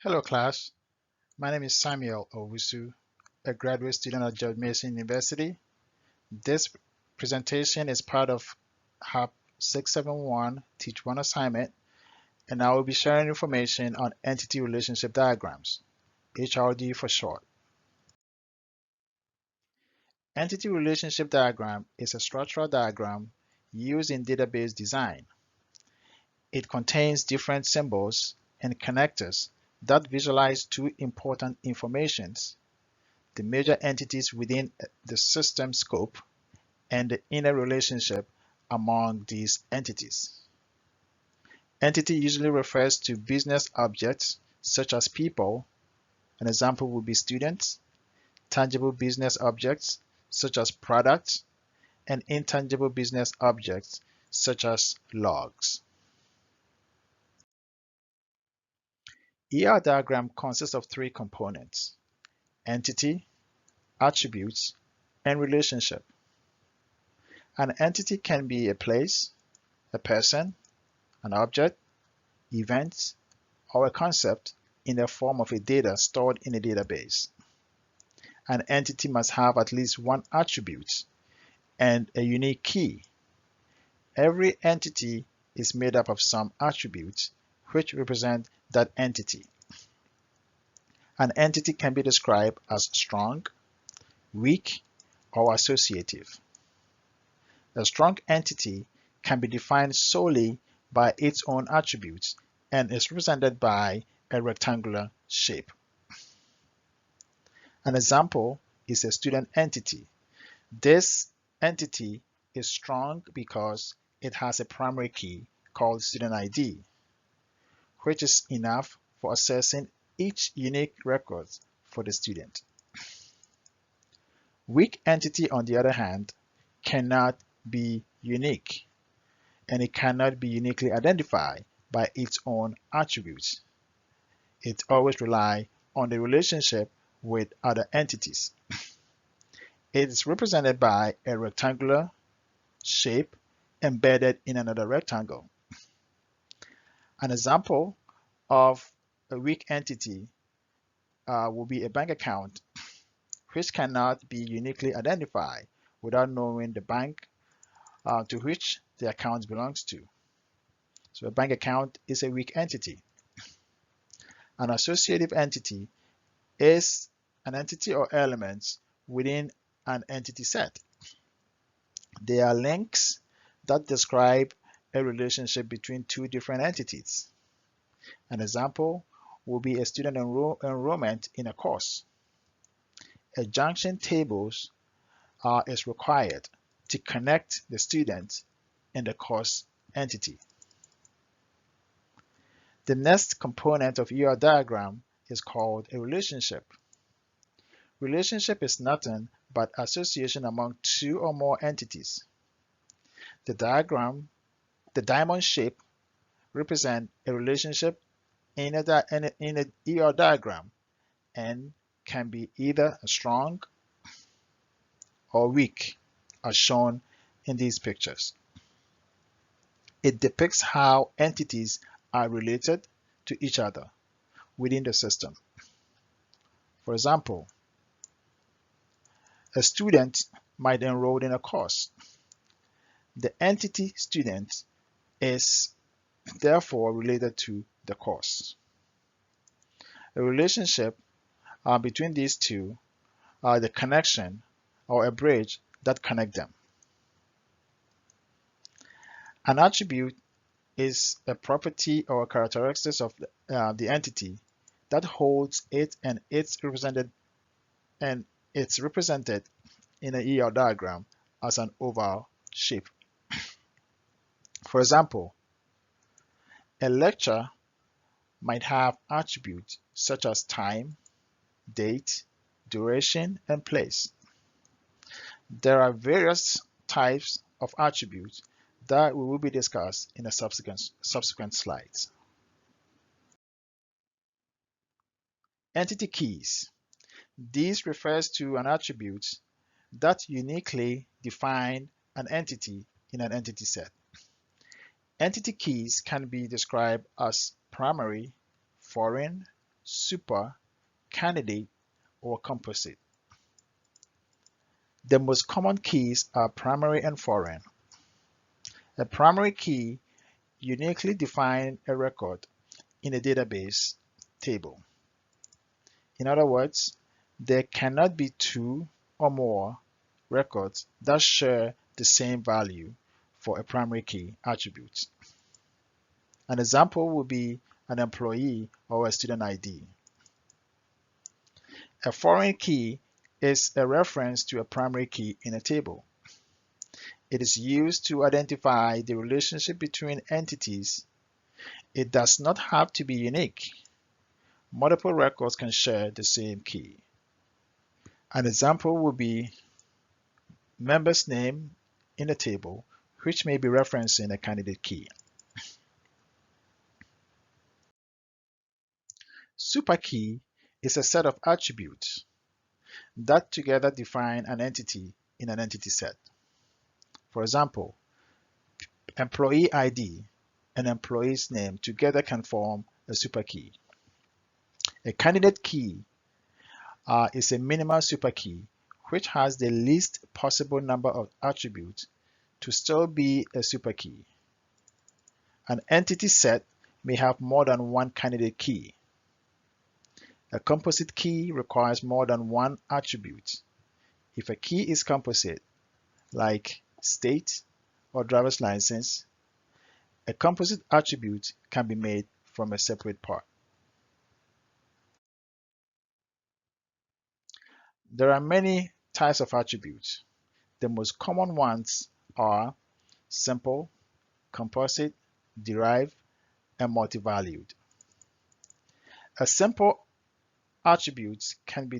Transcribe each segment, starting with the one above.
Hello class, my name is Samuel Owusu, a graduate student at George Mason University. This presentation is part of HAP 671 Teach 1 assignment, and I will be sharing information on entity relationship diagrams, HRD for short. Entity relationship diagram is a structural diagram used in database design. It contains different symbols and connectors that visualize two important informations: the major entities within the system scope, and the inner relationship among these entities. Entity usually refers to business objects such as people. An example would be students, tangible business objects such as products, and intangible business objects such as logs. ER diagram consists of three components: entity, attributes, and relationship. An entity can be a place, a person, an object, event, or a concept in the form of a data stored in a database. An entity must have at least one attribute and a unique key. Every entity is made up of some attributes which represent that entity. An entity can be described as strong, weak, or associative. A strong entity can be defined solely by its own attributes and is represented by a rectangular shape. An example is a student entity. This entity is strong because it has a primary key called student ID, which is enough for accessing each unique record for the student. Weak entity, on the other hand, cannot be unique, and it cannot be uniquely identified by its own attributes. It always relies on the relationship with other entities. It is represented by a rectangular shape embedded in another rectangle. An example of a weak entity will be a bank account, which cannot be uniquely identified without knowing the bank to which the account belongs to. So a bank account is a weak entity. An associative entity is an entity or elements within an entity set. They are links that describe a relationship between two different entities. An example will be a student enrollment in a course. A junction table is required to connect the student and the course entity. The next component of ER diagram is called a relationship. Relationship is nothing but association among two or more entities. The diamond shape represents a relationship in an ER diagram and can be either strong or weak, as shown in these pictures. It depicts how entities are related to each other within the system. For example, a student might enroll in a course. The entity student is therefore related to the course. A relationship between these two are the connection or a bridge that connect them. An attribute is a property or characteristics of the entity that holds it and it's represented in an ER diagram as an oval shape. For example, a lecture might have attributes such as time, date, duration, and place. There are various types of attributes that we will be discussed in the subsequent slides. Entity keys. This refers to an attribute that uniquely define an entity in an entity set. Entity keys can be described as primary, foreign, super, candidate, or composite. The most common keys are primary and foreign. A primary key uniquely defines a record in a database table. In other words, there cannot be two or more records that share the same value for a primary key attribute. An example would be an employee or a student ID. A foreign key is a reference to a primary key in a table. It is used to identify the relationship between entities. It does not have to be unique. Multiple records can share the same key. An example would be member's name in a table, which may be referencing a candidate key. Superkey is a set of attributes that together define an entity in an entity set. For example, employee ID and employee's name together can form a superkey. A candidate key is a minimal superkey which has the least possible number of attributes to still be a superkey. An entity set may have more than one candidate key. A composite key requires more than one attribute. If a key is composite, like state or driver's license, a composite attribute can be made from a separate part. There are many types of attributes. The most common ones are simple, composite, derived, and multi-valued. A simple attribute cannot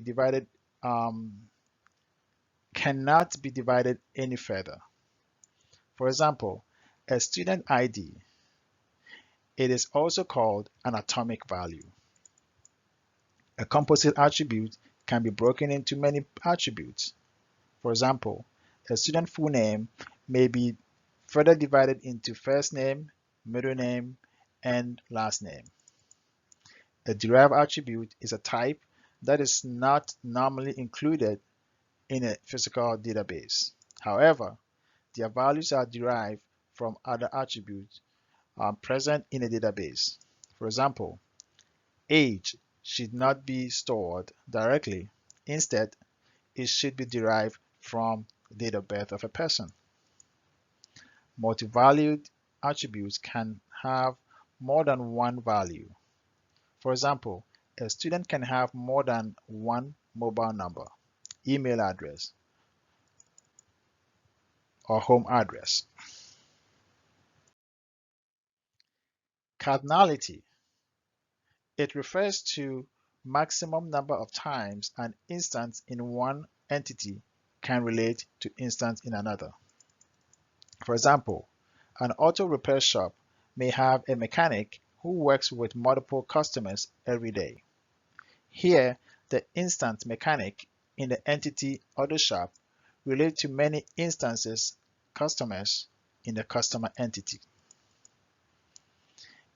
be divided any further. For example, a student ID. It is also called an atomic value. A composite attribute can be broken into many attributes. For example, a student full name may be further divided into first name, middle name, and last name. A derived attribute is a type that is not normally included in a physical database. However, their values are derived from other attributes present in a database. For example, age should not be stored directly. Instead, it should be derived from the date of birth of a person. Multi-valued attributes can have more than one value. For example, a student can have more than one mobile number, email address, or home address. Cardinality. It refers to maximum number of times an instance in one entity can relate to instance in another. For example, an auto repair shop may have a mechanic who works with multiple customers every day. Here, the instance mechanic in the entity auto shop relates to many instances customers in the customer entity.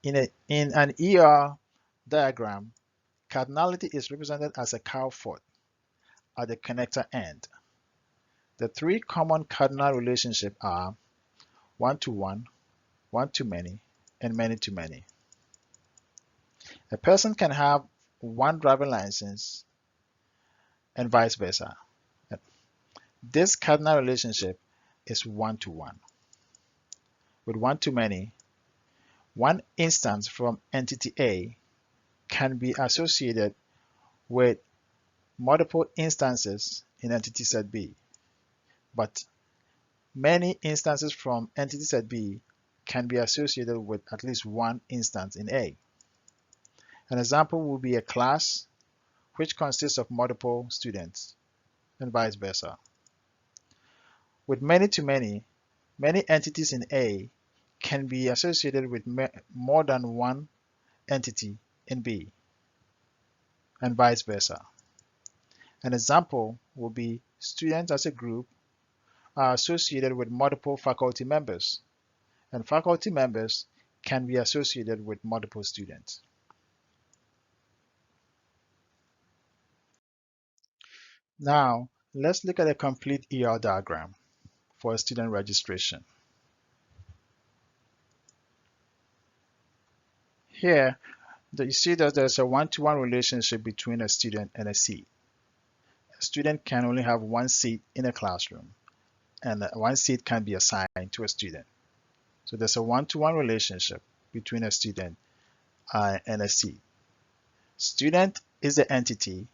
In an ER diagram, cardinality is represented as a cow foot at the connector end. The three common cardinal relationships are one-to-one, one-to-many, and many-to-many. A person can have one driving license and vice versa. This cardinal relationship is one-to-one. With one-to-many, one instance from entity A can be associated with multiple instances in entity set B, but many instances from entity set B can be associated with at least one instance in A. An example would be a class which consists of multiple students, and vice versa. With many-to-many, many entities in A can be associated with more than one entity in B, and vice versa. An example would be students as a group are associated with multiple faculty members, and faculty members can be associated with multiple students. Now, let's look at a complete ER diagram for a student registration. Here, you see that there's a one-to-one relationship between a student and a seat. A student can only have one seat in a classroom, and one seat can be assigned to a student. So there's a one-to-one relationship between a student and a seat. Student is the entity,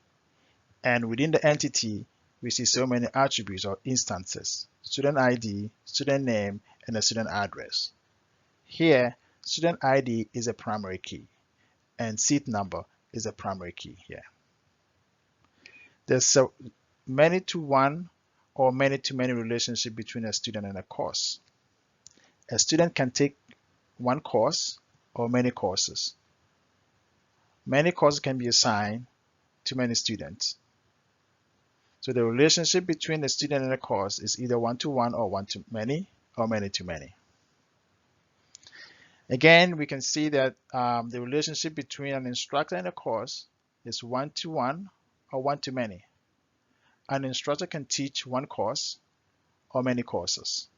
and within the entity, we see so many attributes or instances: student ID, student name, and a student address. Here, student ID is a primary key, and seat number is a primary key here. There's a many-to-one or many-to-many relationship between a student and a course. A student can take one course or many courses. Many courses can be assigned to many students. So the relationship between the student and the course is either one-to-one or one-to-many or many-to-many. Again, we can see that the relationship between an instructor and a course is one-to-one or one-to-many. An instructor can teach one course or many courses.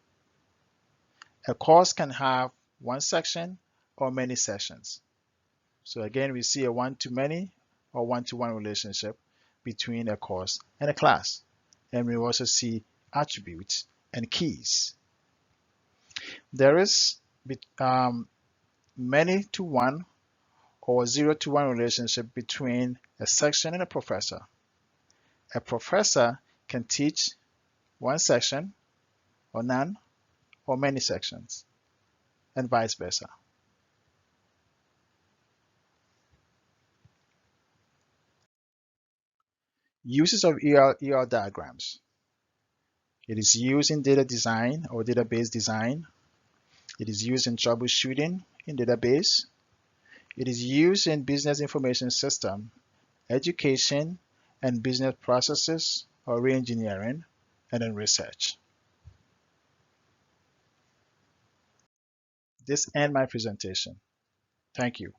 A course can have one section or many sessions. So again, we see a one-to-many or one-to-one relationship between a course and a class. And we also see attributes and keys. There is many-to-one or zero-to-one relationship between a section and a professor. A professor can teach one section or none or many sections, and vice versa. Uses of ER diagrams. It is used in data design or database design. It is used in troubleshooting in database. It is used in business information system, education, and business processes or re-engineering, and in research. This ends my presentation. Thank you.